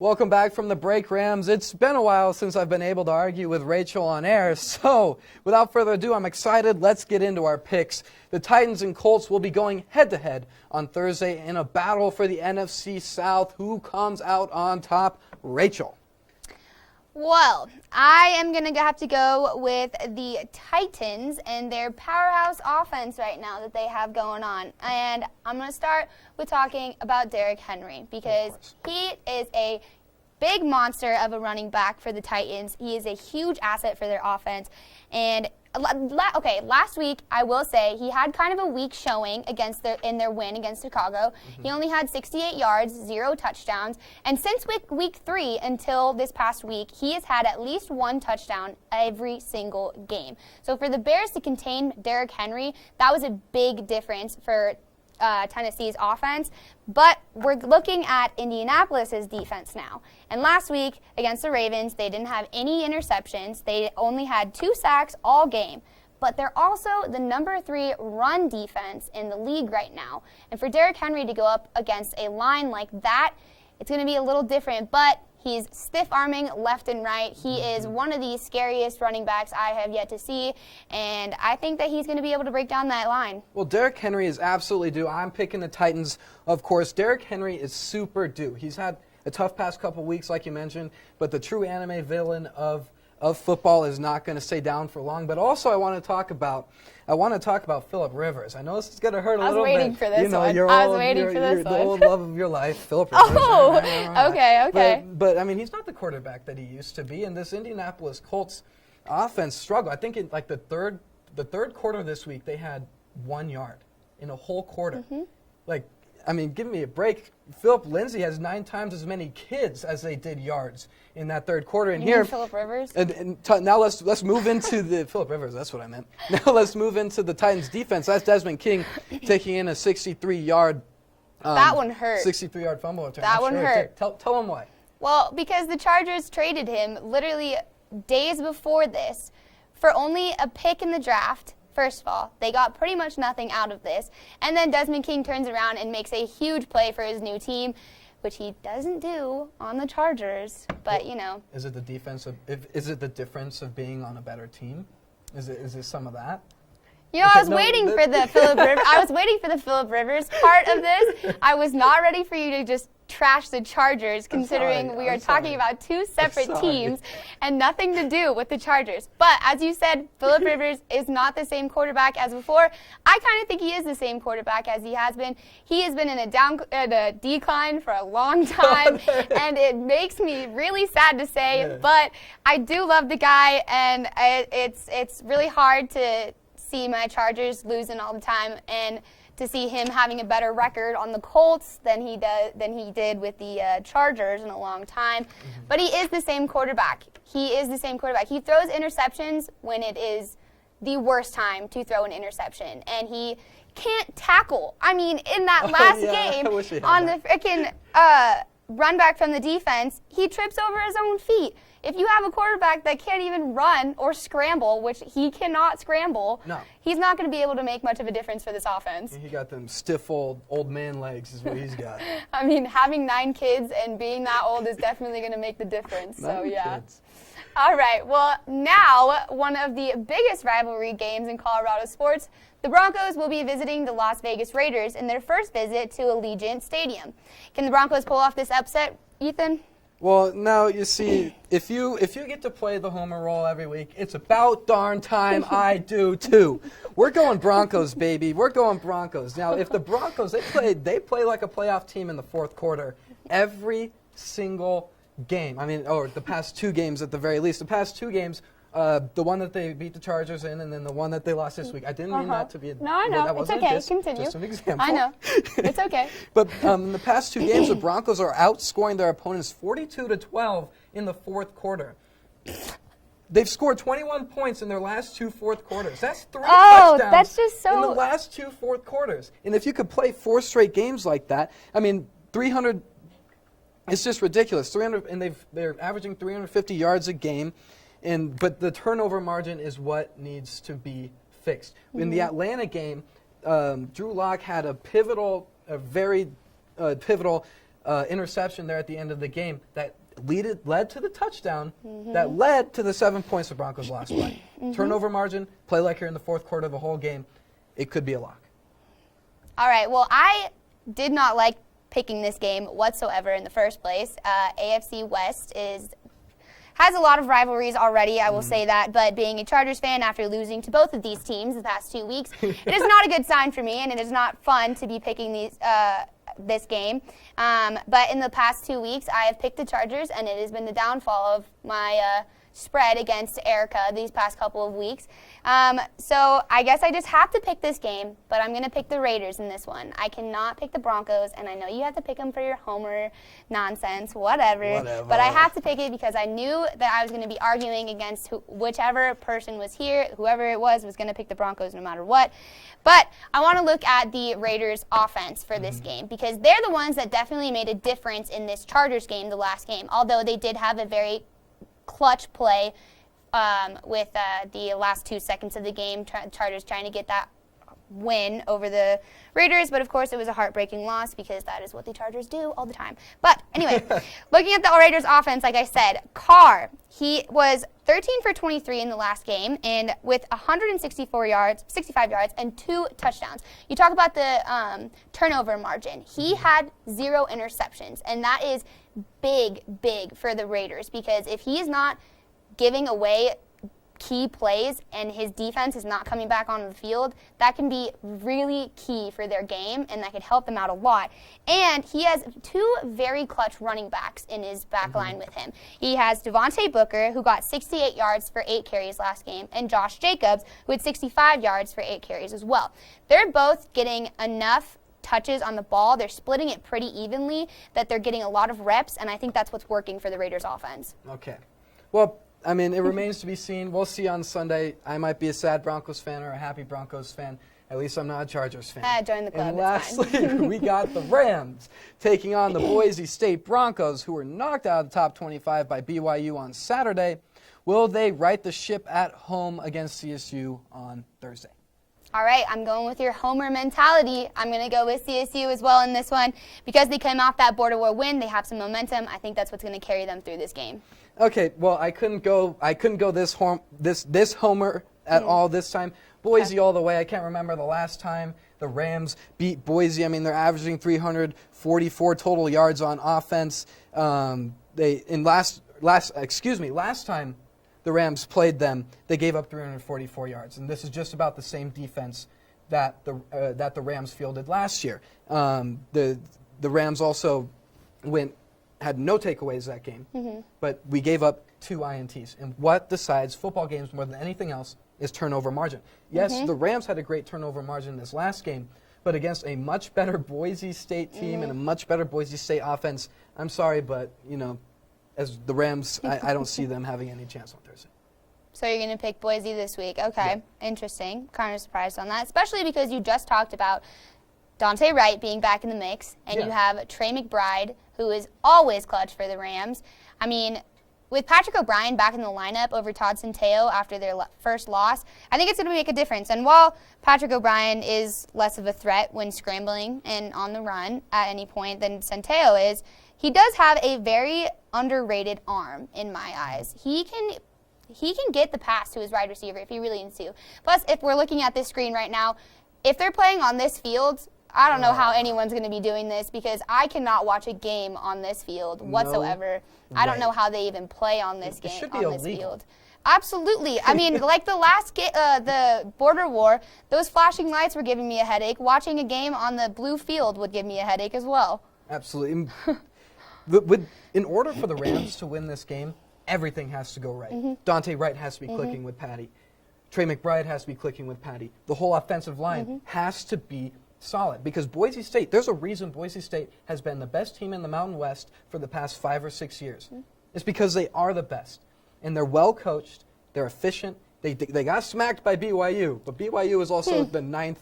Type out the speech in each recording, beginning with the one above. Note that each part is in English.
Welcome back from the break, Rams. It's been a while since I've been able to argue with Rachel on air, so without further ado, I'm excited. Let's get into our picks. The Titans and Colts will be going head-to-head on Thursday in a battle for the NFC South. Who comes out on top? Rachel. Well, I am going to have to go with the Titans and their powerhouse offense right now that they have going on. And I'm going to start with talking about Derrick Henry because he is a big monster of a running back for the Titans. He is a huge asset for their offense. And last week, I will say, he had kind of a weak showing in their win against Chicago. He only had 68 yards, 0 touchdowns. And since week 3 until this past week, he has had at least 1 touchdown every single game. So for the Bears to contain Derrick Henry, that was a big difference for Tennessee's offense, but we're looking at Indianapolis's defense now. And last week against the Ravens, they didn't have any interceptions. They only had 2 sacks all game. But they're also the number 3 run defense in the league right now. And for Derrick Henry to go up against a line like that, it's going to be a little different, but he's stiff-arming left and right. He is one of the scariest running backs I have yet to see, and I think that he's going to be able to break down that line. Well, Derrick Henry is absolutely due. I'm picking the Titans, of course. Derrick Henry is super due. He's had a tough past couple weeks, like you mentioned, but the true anime villain of football is not going to stay down for long. But also, I want to talk about Philip Rivers. I know this is going to hurt a little bit. I was waiting for this one. The old love of your life, Philip Rivers. Oh, okay. But I mean, he's not the quarterback that he used to be, and this Indianapolis Colts offense struggled. I think in like the third quarter this week, they had 1 yard in a whole quarter. Like, I mean, give me a break. Philip Lindsay has 9 times as many kids as they did yards in that third quarter. And here, Philip Rivers. Now let's move into the Philip Rivers. That's what I meant. Now let's move into the Titans' defense. That's Desmond King taking in a 63-yard. That one hurt. 63-yard fumble return. That one hurt. Tell him why. Well, because the Chargers traded him literally days before this for only a pick in the draft. First of all, they got pretty much nothing out of this. And then Desmond King turns around and makes a huge play for his new team, which he doesn't do on the Chargers. But, you know. Is it the difference of being on a better team? Is it some of that? You know, I was waiting for the Philip Rivers part of this. I was not ready for you to just trash the Chargers, considering we are talking about 2 separate teams and nothing to do with the Chargers. But as you said, Philip Rivers is not the same quarterback as before. I kind of think he is the same quarterback as he has been. He has been in a decline for a long time, and it makes me really sad to say, but I do love the guy, and it's really hard to see my Chargers losing all the time, and to see him having a better record on the Colts than he did with the Chargers in a long time. But he is the same quarterback. He throws interceptions when it is the worst time to throw an interception, and he can't tackle. I mean, in that last game on the freaking run back from the defense, he trips over his own feet. If you have a quarterback that can't even run or scramble, which he cannot scramble, he's not going to be able to make much of a difference for this offense. He got them stiff old man legs is what he's got. I mean, having 9 kids and being that old is definitely going to make the difference. So, yeah. Kids. All right, well, now one of the biggest rivalry games in Colorado sports, the Broncos will be visiting the Las Vegas Raiders in their first visit to Allegiant Stadium. Can the Broncos pull off this upset, Ethan? Well, now, you see, if you get to play the homer role every week, it's about darn time I do, too. We're going Broncos, baby. We're going Broncos. Now, if the Broncos, they play like a playoff team in the fourth quarter every single game. I mean, or the past 2 games at the very least. The past 2 games, the one that they beat the Chargers in, and then the one that they lost this week. I didn't mean that to be. No, I know. That it's okay. Continue. Just an example. I know. It's okay. But in the past 2 games, the Broncos are outscoring their opponents 42-12 in the fourth quarter. They've scored 21 points in their last 2 fourth quarters. That's 3 touchdowns that's just so in the last 2 fourth quarters. And if you could play 4 straight games like that, I mean, 300. It's just ridiculous. 300, and they're averaging 350 yards a game. But the turnover margin is what needs to be fixed. In the Atlanta game, Drew Lock had a very pivotal interception there at the end of the game that led to the touchdown that led to the 7 points the Broncos lost by. Turnover margin, play like you're in the fourth quarter of the whole game, it could be a lock. All right, well, I did not like picking this game whatsoever in the first place. AFC West has a lot of rivalries already, I will say that, but being a Chargers fan after losing to both of these teams the past 2 weeks, it is not a good sign for me, and it is not fun to be picking this game. But in the past 2 weeks, I have picked the Chargers, and it has been the downfall of my spread against Erica these past couple of weeks. So I guess I just have to pick this game, but I'm going to pick the Raiders in this one. I cannot pick the Broncos, and I know you have to pick them for your homer nonsense, whatever. But I have to pick it because I knew that I was going to be arguing against whichever person was here, whoever it was going to pick the Broncos no matter what. But I want to look at the Raiders' offense for this game because they're the ones that definitely made a difference in this Chargers game, the last game, although they did have a very clutch play with the last 2 seconds of the game, Chargers trying to get that win over the Raiders, but of course it was a heartbreaking loss because that is what the Chargers do all the time. But anyway, looking at the Raiders offense, like I said, Carr, he was 13 for 23 in the last game and with 65 yards and 2 touchdowns. You talk about the turnover margin. He had 0 interceptions, and that is big for the Raiders because if he is not giving away key plays and his defense is not coming back on the field, that can be really key for their game and that could help them out a lot. And he has 2 very clutch running backs in his back line with him. He has Devontae Booker, who got 68 yards for 8 carries last game, and Josh Jacobs, who had 65 yards for 8 carries as well. They're both getting enough touches on the ball. They're splitting it pretty evenly, that they're getting a lot of reps, and I think that's what's working for the Raiders offense. Okay. Well, I mean, it remains to be seen. We'll see on Sunday. I might be a sad Broncos fan or a happy Broncos fan. At least I'm not a Chargers fan. Join the club. And lastly, we got the Rams taking on the Boise State Broncos, who were knocked out of the top 25 by BYU on Saturday. Will they right the ship at home against CSU on Thursday? All right, I'm going with your homer mentality. I'm going to go with CSU as well in this one. Because they came off that Border War win, they have some momentum. I think that's what's going to carry them through this game. Okay, well, I couldn't go this homer at all this time. Boise all the way. I can't remember the last time the Rams beat Boise. I mean, they're averaging 344 total yards on offense. Last time the Rams played them, they gave up 344 yards, and this is just about the same defense that the Rams fielded last year. The Rams also had no takeaways that game, but we gave up 2 INTs. And what decides football games more than anything else is turnover margin. Yes, the Rams had a great turnover margin this last game, but against a much better Boise State team and a much better Boise State offense, I'm sorry, but, as the Rams, I don't see them having any chance on Thursday. So you're going to pick Boise this week. Okay, Interesting. Kind of surprised on that, especially because you just talked about Dante Wright being back in the mix, and you have Trey McBride, who is always clutch for the Rams. I mean, with Patrick O'Brien back in the lineup over Todd Centeio after their first loss, I think it's going to make a difference. And while Patrick O'Brien is less of a threat when scrambling and on the run at any point than Centeio is, he does have a very underrated arm in my eyes. He can get the pass to his wide receiver if he really needs to. Plus, if we're looking at this screen right now, if they're playing on this field, I don't know how anyone's going to be doing this because I cannot watch a game on this field whatsoever. I don't know how they even play on this field. Absolutely. I mean, like the last the Border War, those flashing lights were giving me a headache. Watching a game on the blue field would give me a headache as well. Absolutely. In order for the Rams to win this game, everything has to go right. Dante Wright has to be clicking with Patty. Trey McBride has to be clicking with Patty. The whole offensive line has to be solid because Boise State, there's a reason Boise State has been the best team in the Mountain West for the past 5 or 6 years. It's because they are the best, and they're well coached, they're efficient. They got smacked by BYU, but BYU is also the ninth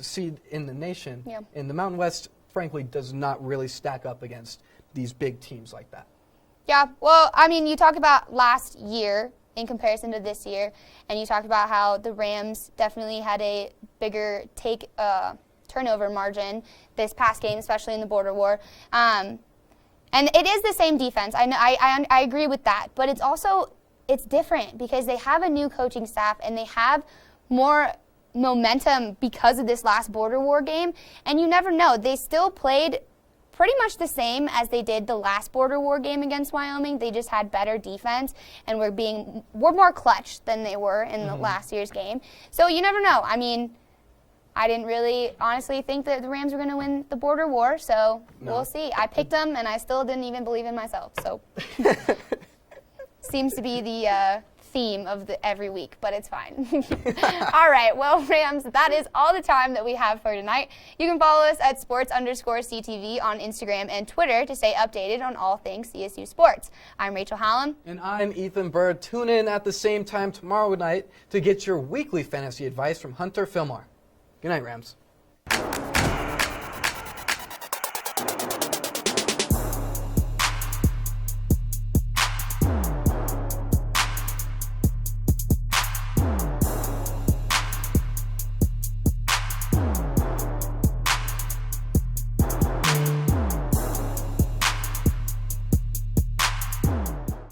seed in the nation, and the Mountain West, frankly, does not really stack up against these big teams like that. Yeah, well, I mean, you talk about last year in comparison to this year, and you talked about how the Rams definitely had a bigger turnover margin this past game, especially in the border war. And it is the same defense. I agree with that. But it's different because they have a new coaching staff and they have more momentum because of this last border war game. And you never know. They still played pretty much the same as they did the last border war game against Wyoming. They just had better defense and were more clutch than they were in the last year's game. So you never know. I mean, I didn't really honestly think that the Rams were going to win the border war, so we'll see. I picked them, and I still didn't even believe in myself. So seems to be the theme of every week, but it's fine. All right, well, Rams, that is all the time that we have for tonight. You can follow us at sports_CTV on Instagram and Twitter to stay updated on all things CSU sports. I'm Rachel Hallam. And I'm Ethan Bird. Tune in at the same time tomorrow night to get your weekly fantasy advice from Hunter Fillmore. Good night, Rams.